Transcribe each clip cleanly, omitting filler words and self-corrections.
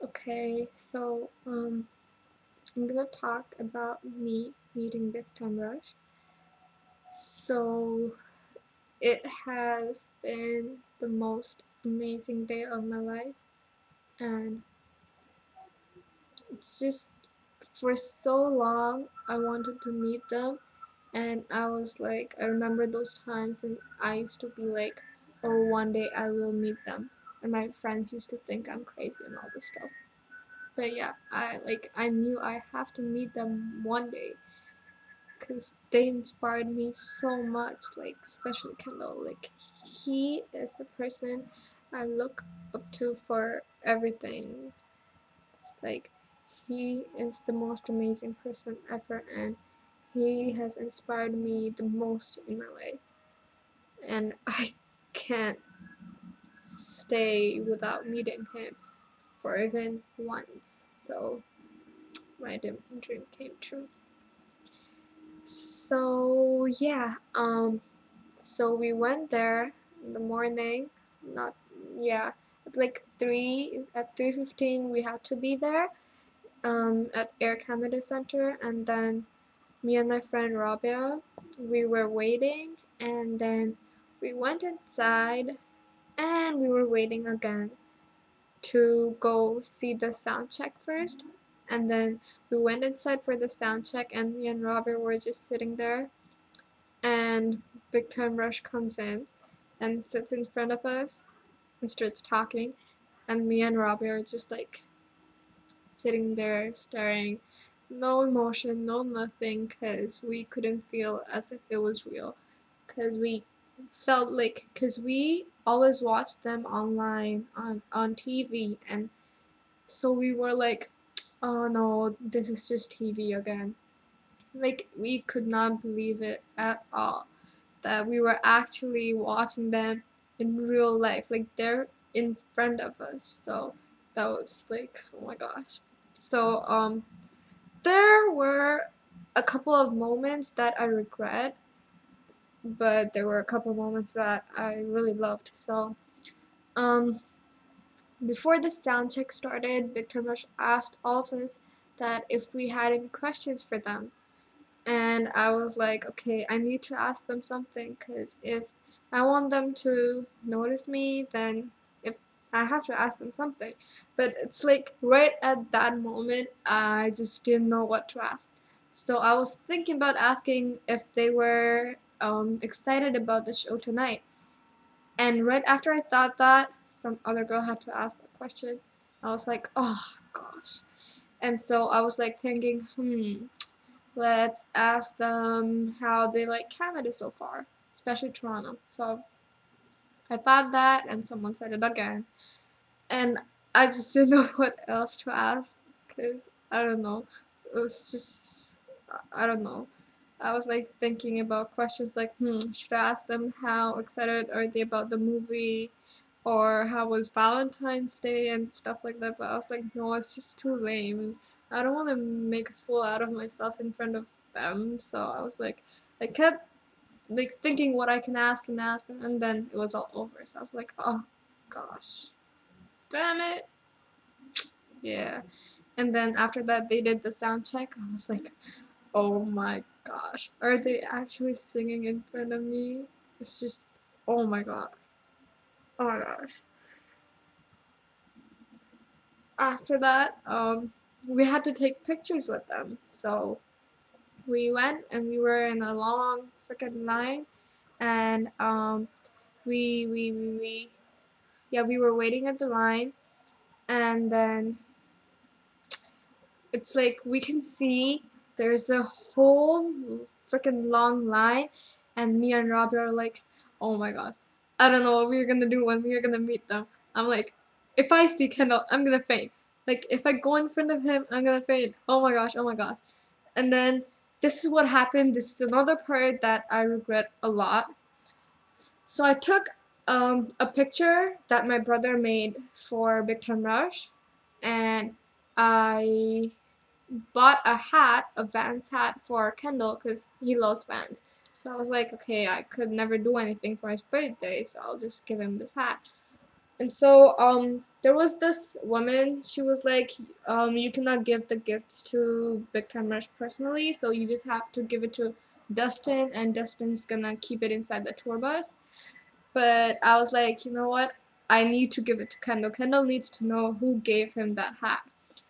Okay, so I'm gonna talk about me meeting Big Time Rush. So it has been the most amazing day of my life, and it's just for so long I wanted to meet them, and I remember those times, and I used to be like, oh, one day I will meet them, and my friends used to think I'm crazy and all this stuff. But yeah, I knew I have to meet them one day because they inspired me so much, like especially Kendall. Like he is the person I look up to for everything. It's like he is the most amazing person ever, and he has inspired me the most in my life, and I can't stay without meeting him for even once. So my dream came true. So yeah, so we went there in the morning. Not yeah, at like 3:15 we had to be there. At Air Canada Center, and then me and my friend Rabia, we were waiting, and then we went inside, and we were waiting again to go see the sound check first. And then we went inside for the sound check, and me and Robert were just sitting there, and Big Time Rush comes in and sits in front of us and starts talking, and me and Robbie are just like sitting there staring, no emotion, no nothing, because we couldn't feel as if it was real, because we felt like, because we always watched them online on TV, and so we were like, oh no, this is just TV again. Like we could not believe it at all that we were actually watching them in real life, like they're in front of us. So that was like, oh my gosh. So there were a couple of moments that I regret, but there were a couple of moments that I really loved. So um before the sound check started, Victor Rush asked all of us that if we had any questions for them. And I was like, okay, I need to ask them something, because if I want them to notice me, then if I have to ask them something. But it's like right at that moment, I just didn't know what to ask. So I was thinking about asking if they were excited about the show tonight. And right after I thought that, some other girl had to ask that question. I was like, oh gosh. And so I was like thinking, let's ask them how they like Canada so far, especially Toronto. So I thought that, and someone said it again. And I just didn't know what else to ask, because I don't know. It was just, I don't know. I was like thinking about questions like, should I ask them how excited are they about the movie? Or how was Valentine's Day and stuff like that. But I was like, no, it's just too lame. And I don't want to make a fool out of myself in front of them. So I was like, I kept like thinking what I can ask and ask, and then it was all over. So I was like, oh gosh, damn it, yeah. And then after that, they did the sound check. I was like, oh my gosh, are they actually singing in front of me? It's just, oh my god, oh my gosh. After that, we had to take pictures with them. So we went, and we were in a long freaking line, and we yeah, we were waiting at the line, and then it's like we can see there's a whole freaking long line, and me and Robbie are like, oh my god, I don't know what we're gonna do when we're gonna meet them. I'm like, if I see Kendall, I'm gonna faint. Like if I go in front of him, I'm gonna faint. Oh my gosh, oh my gosh. And then this is what happened. This is another part that I regret a lot. So I took a picture that my brother made for Big Time Rush, and I bought a hat, a Vans hat for Kendall, because he loves Vans. So I was like, okay, I could never do anything for his birthday, so I'll just give him this hat. And so there was this woman. She was like, you cannot give the gifts to Big Time Rush personally, so you just have to give it to Dustin, and Dustin's gonna keep it inside the tour bus. But I was like, you know what? I need to give it to Kendall. Kendall needs to know who gave him that hat.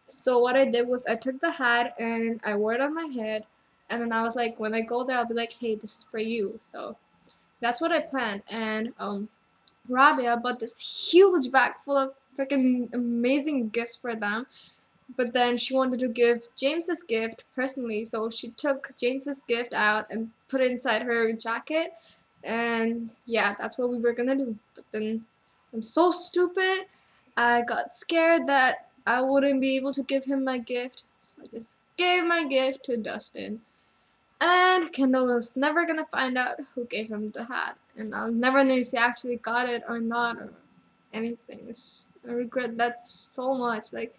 So what I did was I took the hat and I wore it on my head, and then I was like, when I go there, I'll be like, hey, this is for you. So that's what I planned. And Rabia bought this huge bag full of freaking amazing gifts for them. But then she wanted to give James's gift personally, so she took James's gift out and put it inside her jacket. And yeah, that's what we were gonna do. But then I'm so stupid. I got scared that I wouldn't be able to give him my gift, so I just gave my gift to Dustin. And Kendall was never gonna find out who gave him the hat, and I'll never know if he actually got it or not or anything. I regret that so much. Like,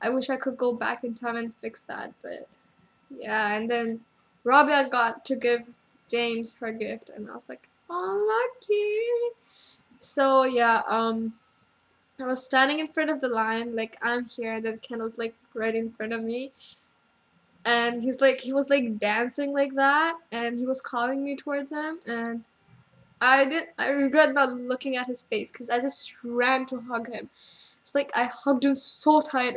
I wish I could go back in time and fix that, but yeah. And then Rabia got to give James her gift, and I was like, oh, lucky. So yeah, I was standing in front of the line, like I'm here, and then Kendall's like right in front of me, and he was like dancing like that, and he was calling me towards him, and I regret not looking at his face because I just ran to hug him. It's like I hugged him so tight,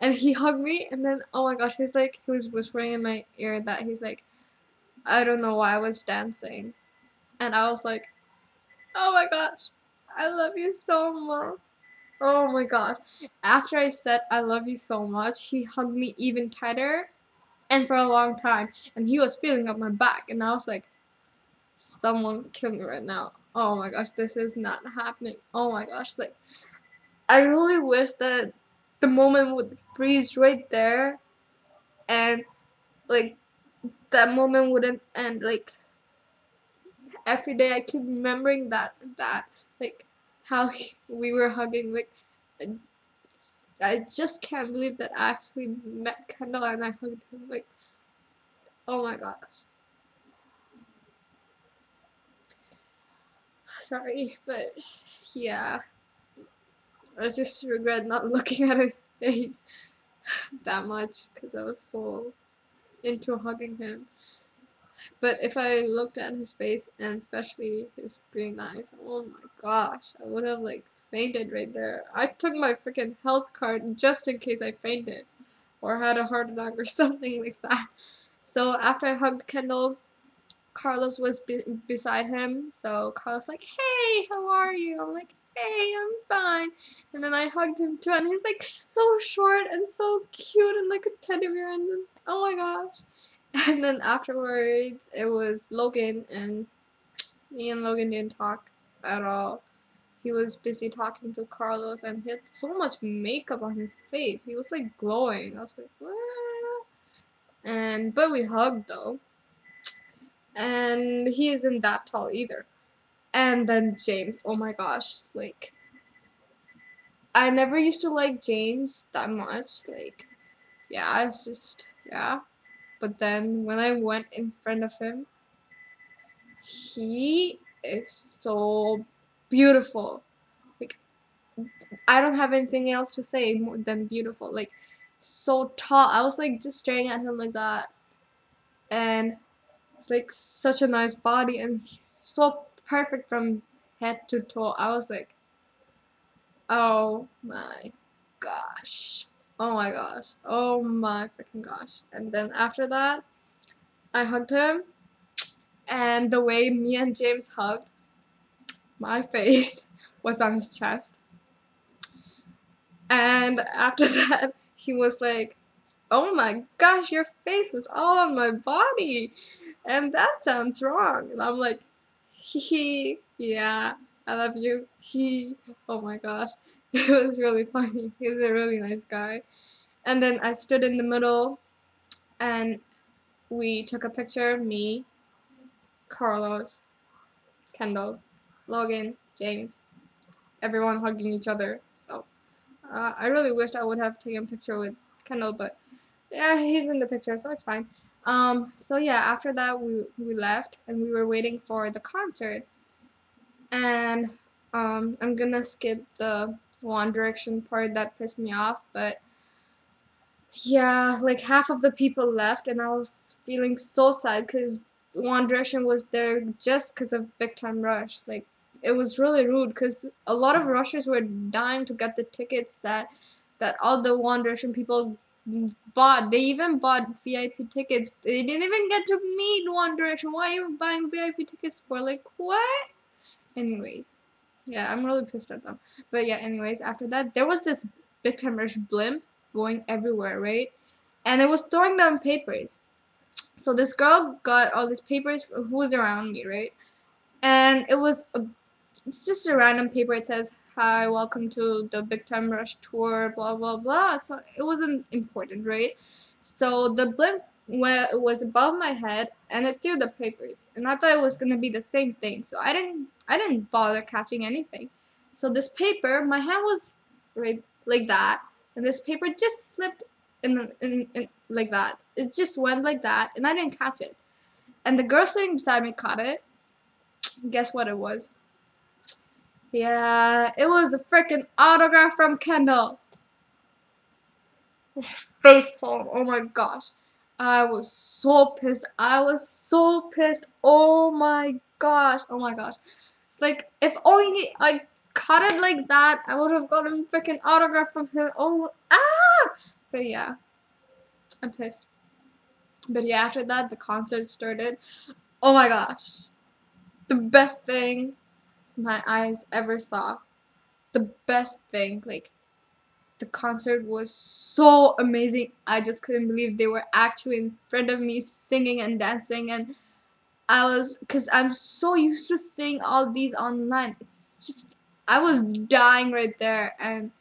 and he hugged me, and then oh my gosh, he was whispering in my ear that he's like, I don't know why I was dancing, and I was like, oh my gosh, I love you so much. Oh my gosh. After I said I love you so much, he hugged me even tighter and for a long time, and he was feeling up my back, and I was like, someone kill me right now. Oh my gosh, this is not happening. Oh my gosh, like I really wish that the moment would freeze right there, and like that moment wouldn't end. Like every day I keep remembering that like how we were hugging. Like I just can't believe that I actually met Kendall and I hugged him. Like, oh my gosh. Sorry, but yeah, I just regret not looking at his face that much because I was so into hugging him. But if I looked at his face and especially his green eyes, oh my gosh, I would have like fainted right there. I took my freaking health card just in case I fainted or had a heart attack or something like that. So after I hugged Kendall, Carlos was beside him. So Carlos like, hey, how are you? I'm like, hey, I'm fine. And then I hugged him too, and he's like so short and so cute and like a teddy bear. And then, oh my gosh. And then afterwards, it was Logan, and me and Logan didn't talk at all. He was busy talking to Carlos, and he had so much makeup on his face. He was like glowing. I was like, what? And but we hugged though, and he isn't that tall either. And then James, oh my gosh, like I never used to like James that much. Like, yeah, it's just yeah. But then when I went in front of him, he is so beautiful. Like I don't have anything else to say more than beautiful. Like so tall. I was like just staring at him like that, and it's like such a nice body, and he's so perfect from head to toe. I was like, oh my gosh. Oh my gosh. Oh my freaking gosh. And then after that, I hugged him, and the way me and James hugged, my face was on his chest. And after that, he was like, oh my gosh, your face was all on my body. And that sounds wrong. And I'm like, hee, yeah, I love you. Oh my gosh. It was really funny. He's a really nice guy. And then I stood in the middle, and we took a picture, me, Carlos, Kendall, Logan, James, everyone hugging each other. So I really wished I would have taken a picture with Kendall, but yeah, he's in the picture, so it's fine. So yeah, after that we left, and we were waiting for the concert, and I'm gonna skip the One Direction part that pissed me off, but yeah, like half of the people left, and I was feeling so sad because One Direction was there just because of Big Time Rush. Like, it was really rude because a lot of rushers were dying to get the tickets that all the One Direction people bought. They even bought VIP tickets. They didn't even get to meet One Direction. Why are you buying VIP tickets for? Like, what? Anyways, yeah, I'm really pissed at them. But yeah, anyways, after that, there was this Big Time Rush blimp going everywhere, right? And it was throwing down papers. So this girl got all these papers who was around me, right? And it's just a random paper. It says, "Hi, welcome to the Big Time Rush tour," blah blah blah. So it wasn't important, right? So the blimp was above my head, and it threw the papers, and I thought it was gonna be the same thing. So I didn't bother catching anything. So this paper, my hand was right like that, and this paper just slipped in like that. It just went like that, and I didn't catch it. And the girl sitting beside me caught it. Guess what it was? Yeah, it was a freaking autograph from Kendall. Facepalm. Oh my gosh. I was so pissed. I was so pissed. Oh my gosh. Oh my gosh. It's like, if only I caught it like that, I would have gotten freaking autograph from him. Oh, ah! But yeah, I'm pissed. But yeah, after that, the concert started. Oh my gosh. The best thing my eyes ever saw. The best thing. Like, the concert was so amazing. I just couldn't believe they were actually in front of me singing and dancing, and because I'm so used to seeing all these online. It's just, I was dying right there, and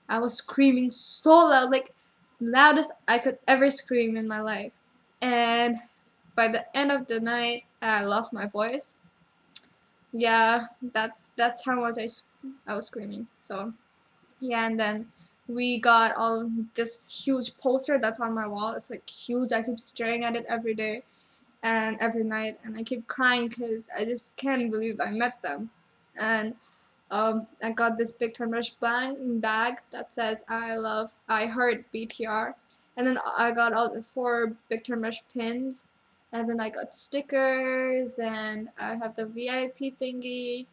I was screaming so loud, like loudest I could ever scream in my life. And by the end of the night, I lost my voice. Yeah, that's how much I was screaming. So yeah, and then we got all this huge poster that's on my wall. It's like huge. I keep staring at it every day and every night, and I keep crying because I just can't believe I met them. And I got this Big Time Rush bag that says I heard BTR, and then I got all the 4 Big Time Rush pins, and then I got stickers, and I have the VIP thingy,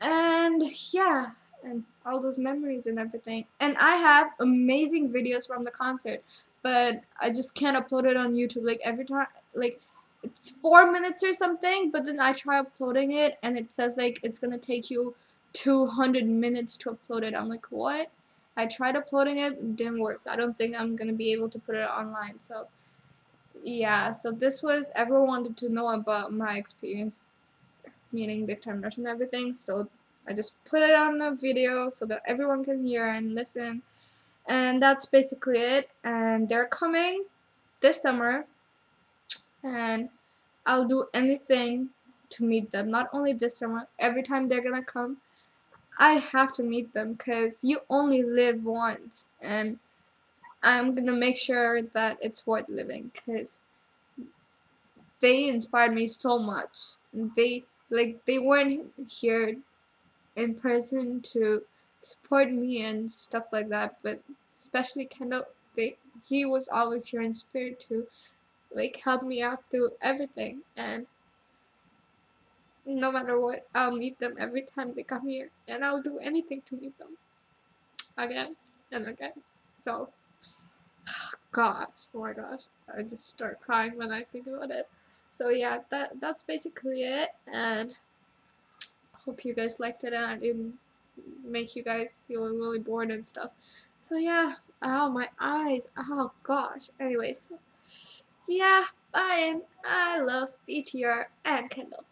and yeah, and all those memories and everything. And I have amazing videos from the concert, but I just can't upload it on YouTube. Like, every time, like, it's 4 minutes or something, but then I try uploading it and it says like it's gonna take you 200 minutes to upload it. I'm like, what? I tried uploading it, it didn't work, so I don't think I'm gonna be able to put it online. So yeah, so this was, everyone wanted to know about my experience meaning Big Time Rush and everything. So I just put it on the video so that everyone can hear and listen. And that's basically it. And they're coming this summer, and I'll do anything to meet them. Not only this summer, every time they're gonna come, I have to meet them because you only live once, and I'm gonna make sure that it's worth living because they inspired me so much. They weren't here in person to support me and stuff like that, but especially Kendall, he was always here in spirit to like help me out through everything. And no matter what, I'll meet them every time they come here, and I'll do anything to meet them again and again. So gosh, oh my gosh, I just start crying when I think about it. So yeah, that's basically it, and hope you guys liked it and I didn't make you guys feel really bored and stuff. So yeah, ow, my eyes, oh gosh. Anyways, yeah, bye, and I love BTR and Kendall.